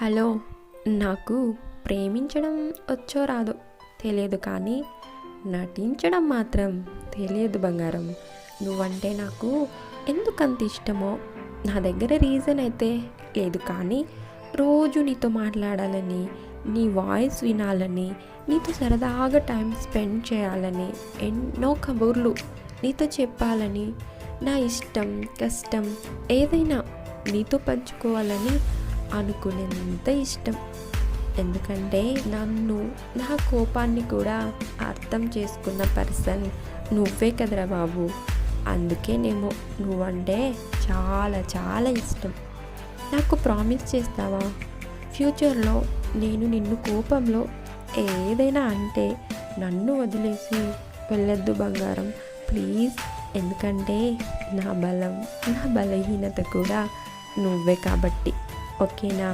Hello, నాకు ప్రేమించడం వచ్చో రాదో తెలియదు, కానీ నటించడం మాత్రం తెలియదు బంగారం. నువ్వంటే నాకు ఎందుకంత ఇష్టమో నా దగ్గర రీజన్ అయితే లేదు, కానీ రోజు నీతో మాట్లాడాలని, నీ వాయిస్ వినాలని, నీతో సరదాగా టైం స్పెండ్ చేయాలని, ఎన్నో కబుర్లు నీతో చెప్పాలని, నా ఇష్టం కష్టం ఏదైనా నీతో పంచుకోవాలని అనుకునేంత ఇష్టం. ఎందుకంటే నన్ను, నా కోపాన్ని కూడా అర్థం చేసుకున్న పర్సన్ నువ్వే కదరా బాబు. అందుకేనేమో నువ్వంటే చాలా చాలా ఇష్టం. నాకు ప్రామిస్ చేస్తావా, ఫ్యూచర్లో నేను నిన్ను కోపంలో ఏదైనా అంటే నన్ను వదిలేసి వెళ్ళొద్దు బంగారం, ప్లీజ్. ఎందుకంటే నా బలం, నా బలహీనత కూడా నువ్వే కాబట్టి. ఓకేనా?